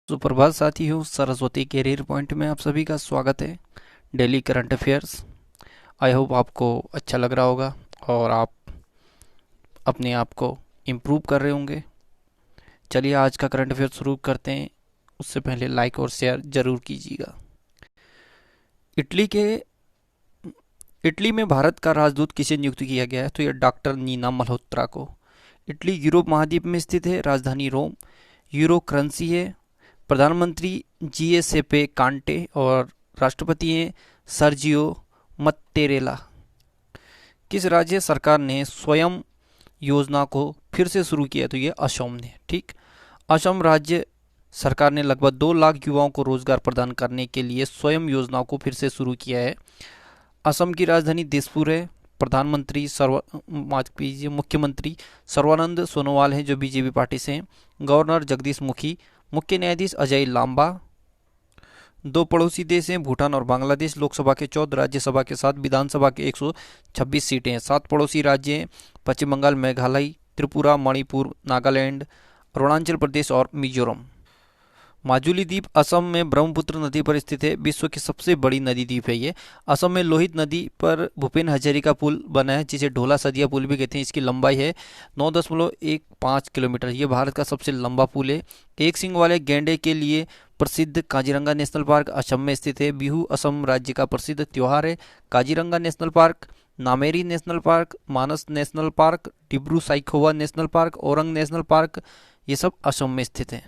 सुप्रभात साथियों, Saraswati career point में आप सभी का स्वागत है। Daily current affairs. I hope आपको अच्छा लग रहा होगा और आप अपने आप को इम्प्रूव कर रहे होंगे। चलिए आज का करंट अफेयर शुरू करते हैं। उससे पहले लाइक और शेयर जरूर कीजिएगा। इटली के इटली में भारत का राजदूत किसे नियुक्त किया गया है? तो यह डॉक्टर नीना मल्होत्रा को। इटली यूरोप महाद्वीप में स्थित है। राजधानी रोम। यूरो करेंसी है। प्रधानमंत्री जीएसेपे कांटे और राष्ट्रपति हैं सर्जियो मत्तेरेला। किस राज्य सरकार ने स्वयं योजना को फिर से शुरू किया? तो ये असम ने। ठीक, असम राज्य सरकार ने लगभग 2 लाख युवाओं को रोजगार प्रदान करने के लिए स्वयं योजना को फिर से शुरू किया है। असम की राजधानी दिसपुर है। प्रधानमंत्री मुख्यमंत्री सर्वानंद सोनोवाल हैं जो बीजेपी पार्टी से हैं। गवर्नर जगदीश मुखी। मुख्य न्यायाधीश अजय लांबा। दो पड़ोसी देश हैं भूटान और बांग्लादेश। लोकसभा के 14, राज्यसभा के 7, विधानसभा के 126 सीटें हैं। 7 पड़ोसी राज्य हैं पश्चिम बंगाल, मेघालय, त्रिपुरा, मणिपुर, नागालैंड, अरुणाचल प्रदेश और मिजोरम। माजुली द्वीप असम में ब्रह्मपुत्र नदी पर स्थित है। विश्व की सबसे बड़ी नदी द्वीप है ये। असम में लोहित नदी पर भूपेन हजारिका पुल बना है जिसे ढोला सदिया पुल भी कहते हैं। इसकी लंबाई है 9.15 किलोमीटर। ये भारत का सबसे लंबा पुल है। एक सींग वाले गैंडे के लिए प्रसिद्ध काजीरंगा नेशनल पार्क असम में स्थित है। बिहू असम राज्य का प्रसिद्ध त्योहार है। Kaziranga national park, Nameri national park, Manas national park, Dibru Saikhowa national park, Orang national park, ये सब असम में स्थित है।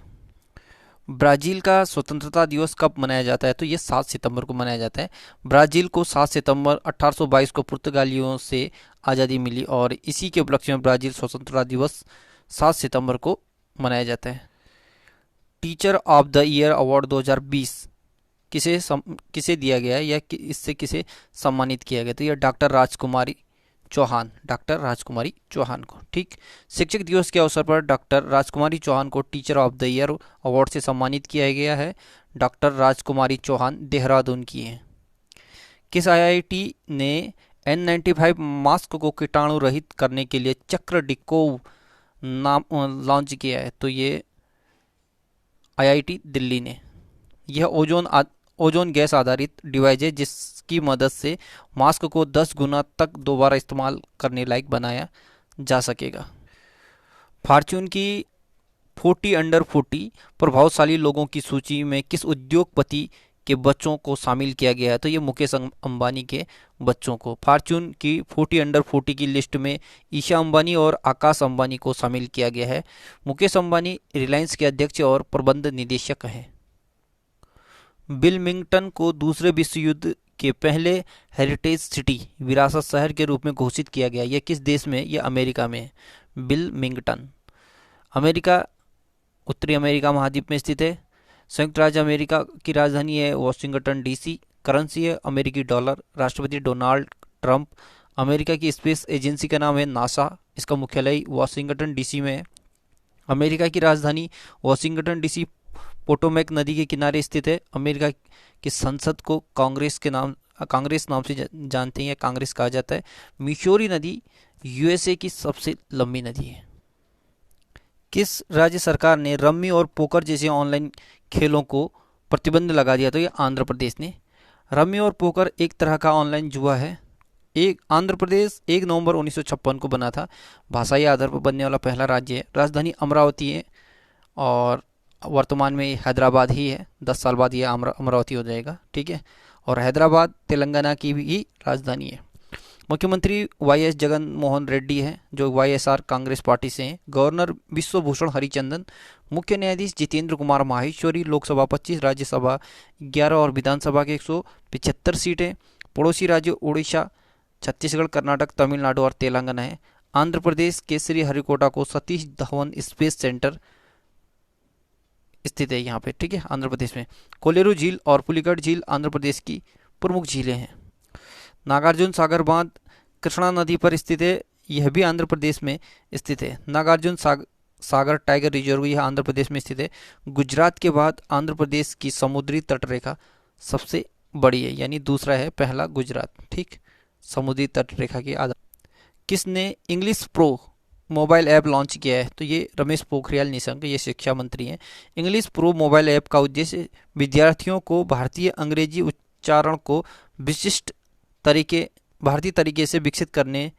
ब्राज़ील का स्वतंत्रता दिवस कब मनाया जाता है? तो ये 7 सितंबर को मनाया जाता है। ब्राज़ील को 7 सितंबर 1822 को पुर्तगालियों से आज़ादी मिली और इसी के उपलक्ष्य में ब्राज़ील स्वतंत्रता दिवस 7 सितंबर को मनाया जाता है। Teacher of the year award 2020 किसे दिया गया है या इससे किसे सम्मानित किया गया? तो यह डॉक्टर राजकुमारी चौहान को। ठीक, शिक्षक दिवस के अवसर पर डॉक्टर राजकुमारी चौहान को teacher of the year award से सम्मानित किया गया है। डॉक्टर राजकुमारी चौहान देहरादून की हैं। किस आईआईटी ने N95 मास्क को कीटाणु रहित करने के लिए चक्र डिकोव नाम लॉन्च किया है? तो ये आईआईटी दिल्ली ने। यह ओजोन गैस आधारित डिवाइस है जिसकी मदद से मास्क को 10 गुना तक दोबारा इस्तेमाल करने लायक बनाया जा सकेगा। फॉर्च्यून की 40 अंडर 40 प्रभावशाली लोगों की सूची में किस उद्योगपति के बच्चों को शामिल किया गया है? तो ये मुकेश अंबानी के बच्चों को। फॉर्च्यून की 40 अंडर 40 की लिस्ट में ईशा अंबानी और आकाश अंबानी को शामिल किया गया है। मुकेश अंबानी रिलायंस के अध्यक्ष और प्रबंध निदेशक हैं। विल्मिंगटन को दूसरे विश्व युद्ध के पहले हेरिटेज सिटी विरासत शहर के रूप में घोषित किया गया। यह किस देश में? यह अमेरिका में है। विल्मिंगटन अमेरिका, उत्तरी अमेरिका महाद्वीप में स्थित है। संयुक्त राज्य अमेरिका की राजधानी है वॉशिंगटन डीसी। करेंसी है अमेरिकी डॉलर। राष्ट्रपति डोनाल्ड ट्रंप। अमेरिका की स्पेस एजेंसी का नाम है नासा। इसका मुख्यालय वॉशिंगटन डीसी में है। अमेरिका की राजधानी वॉशिंगटन डीसी पोटोमैक नदी के किनारे स्थित है। अमेरिका की संसद को कांग्रेस नाम से जानते हैं या कांग्रेस कहा जाता है। मिशोरी नदी यूएसए की सबसे लंबी नदी है। किस राज्य सरकार ने रम्मी और पोकर जैसे ऑनलाइन खेलों को प्रतिबंध लगा दिया? तो ये आंध्र प्रदेश ने। रम्मी और पोकर एक तरह का ऑनलाइन जुआ है। आंध्र प्रदेश 1 नवंबर 1956 को बना था। भाषाई आधार पर बनने वाला पहला राज्य है। राजधानी अमरावती है और वर्तमान में हैदराबाद ही है। 10 साल बाद ये अमरावती हो जाएगा। ठीक है, और हैदराबाद तेलंगाना की भी राजधानी है। मुख्यमंत्री वाईएस जगन मोहन रेड्डी हैं जो वाईएसआर कांग्रेस पार्टी से हैं। गवर्नर विश्वभूषण हरिचंदन। मुख्य न्यायाधीश जितेंद्र कुमार माहेश्वरी। लोकसभा 25, राज्यसभा 11 और विधानसभा के 175 सीटें। पड़ोसी राज्य उड़ीसा, छत्तीसगढ़, कर्नाटक, तमिलनाडु और तेलंगाना है। आंध्र प्रदेश के श्रीहरिकोटा को सतीश धवन स्पेस सेंटर स्थित है यहाँ पे। ठीक है, आंध्र प्रदेश में। कोलेरू झील और पुलिकट झील आंध्र प्रदेश की प्रमुख झीलें हैं। नागार्जुन सागर बांध कृष्णा नदी पर स्थित है। यह भी आंध्र प्रदेश में स्थित है। नागार्जुन सागर टाइगर रिजर्व यह आंध्र प्रदेश में स्थित है। गुजरात के बाद आंध्र प्रदेश की समुद्री तटरेखा सबसे बड़ी है, यानी दूसरा है, पहला गुजरात। ठीक, समुद्री तटरेखा के आधार। किसने English pro mobile app launch किया है? तो ये रमेश पोखरियाल निशंक, ये शिक्षा मंत्री हैं। इंग्लिश प्रो मोबाइल ऐप का उद्देश्य विद्यार्थियों को भारतीय अंग्रेजी उच्चारण को विशिष्ट तरीके भारतीय तरीके से विकसित करने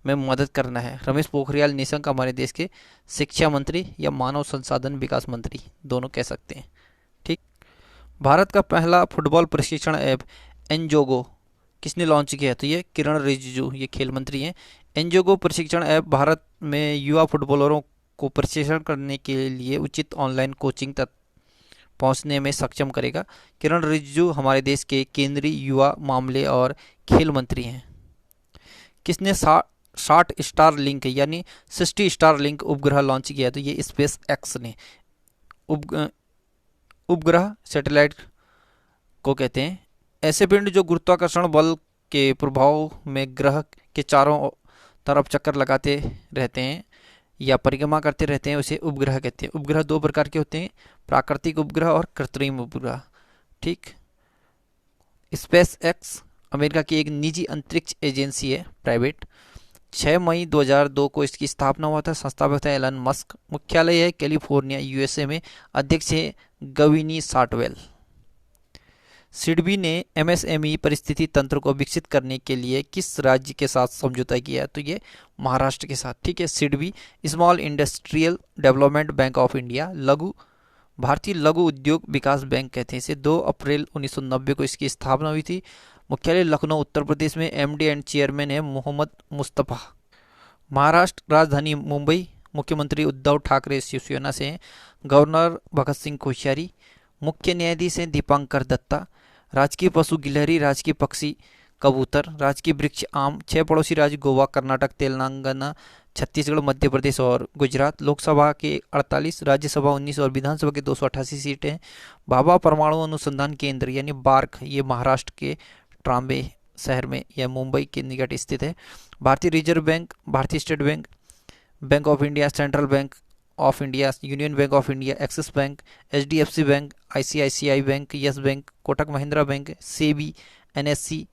में मदद करना है। रमेश पोखरियाल निशंक हमारे देश के शिक्षा मंत्री या मानव संसाधन विकास मंत्री दोनों कह सकते हैं। ठीक। भारत का पहला फुटबॉल प्रशिक्षण ऐप एनजोगो किसने लॉन्च किया है? तो ये किरण रिजिजू, ये खेल मंत्री हैं। एनजोगो प्रशिक्षण ऐप भारत में युवा फुटबॉलरों को प्रशिक्षण करने के लिए उचित ऑनलाइन कोचिंग तक पहुंचने में सक्षम करेगा। किरण रिजिजू हमारे देश के केंद्रीय युवा मामले और खेल मंत्री हैं। किसने 60 स्टार लिंक यानी 60 स्टार लिंक उपग्रह लॉन्च किया? तो ये स्पेस एक्स ने। उपग्रह सैटेलाइट को कहते हैं ऐसे पिंड जो गुरुत्वाकर्षण बल के प्रभाव में ग्रह के चारों तरफ चक्कर लगाते रहते हैं या परिक्रमा करते रहते हैं, उसे उपग्रह कहते हैं। उपग्रह दो प्रकार के होते हैं, प्राकृतिक उपग्रह और कृत्रिम उपग्रह। ठीक। स्पेस एक्स अमेरिका की एक निजी अंतरिक्ष एजेंसी है, प्राइवेट। 6 मई 2002 को इसकी स्थापना हुआ था। संस्थापक है एलन मस्क। मुख्यालय है कैलिफोर्निया, यूएसए में। अध्यक्ष है गविनी साटवेल। सिडबी ने एमएसएमई परिस्थिति तंत्र को विकसित करने के लिए किस राज्य के साथ समझौता किया? तो ये महाराष्ट्र के साथ। ठीक है। SIDBI small industrial development bank of India, भारतीय लघु उद्योग विकास बैंक कहते हैं इसे। 2 अप्रैल 1990 को इसकी स्थापना हुई थी। मुख्यालय लखनऊ, उत्तर प्रदेश में। एमडी एंड चेयरमैन है मोहम्मद मुस्तफ़ा। महाराष्ट्र राजधानी मुंबई। मुख्यमंत्री उद्धव ठाकरे शिवसेना से हैं। गवर्नर भगत सिंह कोश्यारी। मुख्य न्यायाधीश हैं दीपांकर दत्ता। राजकीय पशु गिलहरी, राजकीय पक्षी कबूतर, राजकीय वृक्ष आम। 6 पड़ोसी राज्य गोवा, कर्नाटक, तेलंगाना, छत्तीसगढ़, मध्य प्रदेश और गुजरात। लोकसभा के 48, राज्यसभा 19 और विधानसभा के 288 सीटें हैं। भाभा परमाणु अनुसंधान केंद्र यानी बार्क, ये महाराष्ट्र के ट्राम्बे शहर में या मुंबई के निकट स्थित है। भारतीय रिजर्व बैंक, भारतीय state bank, bank of India, central bank of India, union bank of India, Axis bank, HDFC bank, ICICI bank, Yes bank, Kotak Mahindra bank, SEBI, NSC,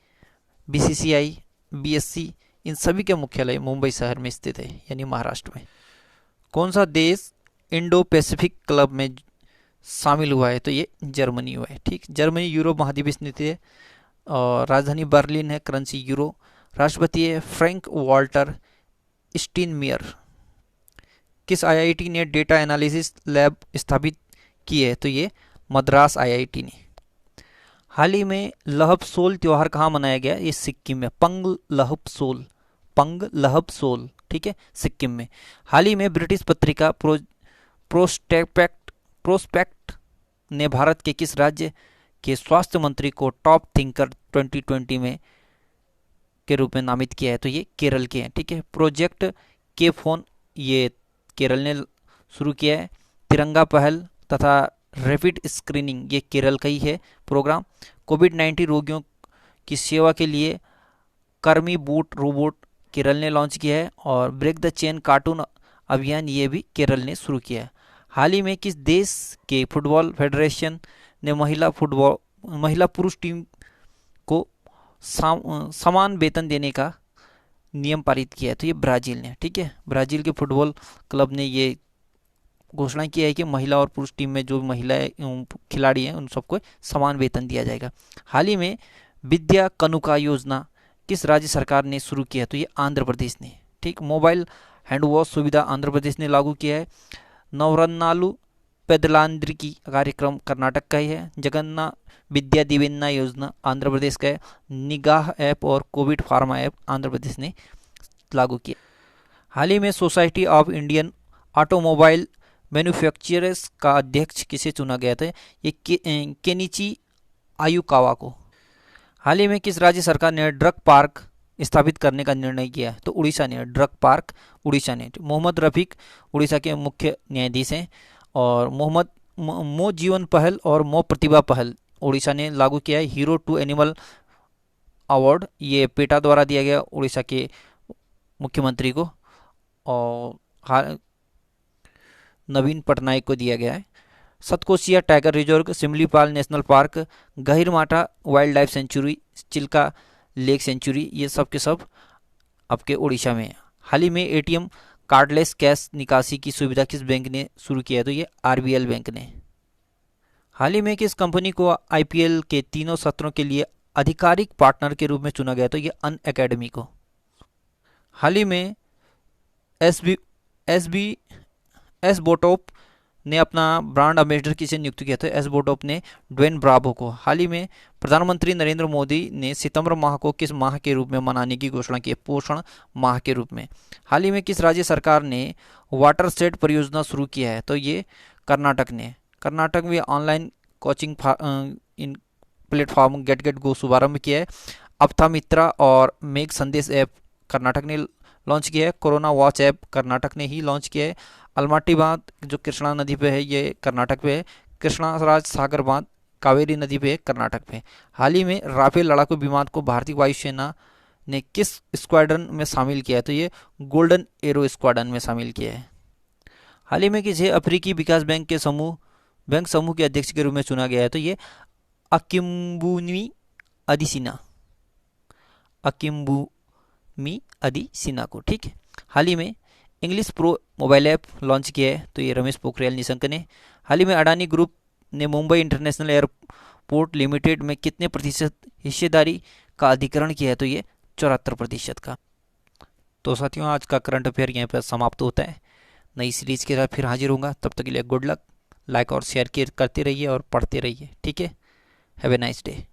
BCCI, BSC, इन सभी के मुख्यालय मुंबई शहर में स्थित है यानी महाराष्ट्र में। कौन सा देश इंडो पैसिफिक क्लब में शामिल हुआ है? तो ये जर्मनी हुआ है। ठीक। जर्मनी यूरोप महाद्वीप स्थित है और राजधानी बर्लिन है, करेंसी यूरो। राष्ट्रपति है फ्रैंक वॉल्टर स्टीनमियर। किस आईआईटी ने डेटा एनालिसिस लैब स्थापित की है? तो ये मद्रास आईआईटी ने। हाल ही में लहब-सोल त्यौहार कहाँ मनाया गया? ये सिक्किम में, पंग लहब-सोल। ठीक है, सिक्किम में। हाल ही में ब्रिटिश पत्रिका प्रोस्पेक्ट ने भारत के किस राज्य के स्वास्थ्य मंत्री को टॉप थिंकर 2020 में के रूप में नामित किया है? तो ये केरल के हैं। ठीक है। प्रोजेक्ट के फोन ये केरल ने शुरू किया है। तिरंगा पहल तथा रैपिड स्क्रीनिंग ये केरल का ही है प्रोग्राम। कोविड-19 रोगियों की सेवा के लिए कर्मी बूट रोबोट केरल ने लॉन्च किया है। और ब्रेक द चेन कार्टून अभियान ये भी केरल ने शुरू किया है। हाल ही में किस देश के फुटबॉल फेडरेशन ने महिला पुरुष टीम को समान वेतन देने का नियम पारित किया है? तो ये ब्राज़ील ने। ठीक है। ब्राज़ील के फुटबॉल क्लब ने ये घोषणा किया है कि महिला और पुरुष टीम में जो महिलाएं खिलाड़ी हैं उन सबको समान वेतन दिया जाएगा। हाल ही में विद्या कनुका योजना किस राज्य सरकार ने शुरू किया? तो ये आंध्र प्रदेश ने। ठीक। मोबाइल हैंड वॉश सुविधा आंध्र प्रदेश ने लागू किया है। नवरन्नालु पेदलांद्रिकी कार्यक्रम कर्नाटक का ही है। जगन्ना विद्या दिवेन्ना योजना आंध्र प्रदेश का है। निगाह ऐप और Covid pharma app Andhra Pradesh ने लागू किया। हाल ही में society of Indian automobile manufacturers का अध्यक्ष किसे चुना गया था? ये केनिची आयुकावा को। हाल ही में किस राज्य सरकार ने ड्रग पार्क स्थापित करने का निर्णय किया? तो उड़ीसा ने। ड्रग पार्क उड़ीसा ने। मोहम्मद रफीक उड़ीसा के मुख्य न्यायाधीश हैं। और मो जीवन पहल और मो प्रतिभा पहल उड़ीसा ने लागू किया है। हीरो टू एनिमल अवार्ड ये पेटा द्वारा दिया गया उड़ीसा के मुख्यमंत्री को और नवीन पटनायक को दिया गया है। Satkosia tiger reserve, Similipal national park, Gahirmatha wildlife sanctuary, Chilika lake sanctuary ये सब के सब आपके उड़ीसा में है। हाल ही में एटीएम कार्डलेस कैश निकासी की सुविधा किस बैंक ने शुरू किया है? तो ये आरबीएल बैंक ने। हाल ही में किस कंपनी को आईपीएल के तीनों सत्रों के लिए आधिकारिक पार्टनर के रूप में चुना गया? तो ये अन एकेडमी को। हाल ही में S B S B S बोटोप ने अपना ब्रांड एम्बेसडर किसे नियुक्त किया था? एस बोटोप ने ड्वेन ब्रावो को। हाल ही में प्रधानमंत्री नरेंद्र मोदी ने सितंबर माह को किस माह के रूप में मनाने की घोषणा की है? पोषण माह के रूप में। हाल ही में किस राज्य सरकार ने वाटर सेट परियोजना शुरू किया है? तो ये कर्नाटक ने। कर्नाटक में online coaching in platform get get go शुभारंभ किया है। अप्था मित्रा और मेघ संदेश ऐप कर्नाटक ने लॉन्च किया है। कोरोना वॉच ऐप कर्नाटक ने ही लॉन्च किया है। अलमाटी बांध जो कृष्णा नदी पे है ये कर्नाटक पे है। कृष्णा राज सागर बांध कावेरी नदी पे है, कर्नाटक पे। हाल ही में राफेल लड़ाकू विमान को भारतीय वायुसेना ने किस स्क्वाड्रन में शामिल किया है? तो ये गोल्डन एरो स्क्वाड्रन में शामिल किया है। हाल ही में किसे अफ्रीकी विकास बैंक समूह के अध्यक्ष के रूप में चुना गया है? तो ये अकिम्बुनी अदिसिना अकिम्बुमी अदिसिना को। ठीक है। हाल ही में English pro mobile app launch किया है। तो ये रमेश पोखरियाल निशंक ने। हाल ही में अडानी ग्रुप ने मुंबई इंटरनेशनल एयरपोर्ट लिमिटेड में कितने प्रतिशत हिस्सेदारी का अधिग्रहण किया है? तो ये 74% का। तो साथियों आज का करंट अफेयर यहाँ पर समाप्त होता है। नई सीरीज के साथ फिर हाजिर होऊंगा, तब तक के लिए गुड लक। लाइक और शेयर करते रहिए और पढ़ते रहिए। ठीक है। Have a nice day.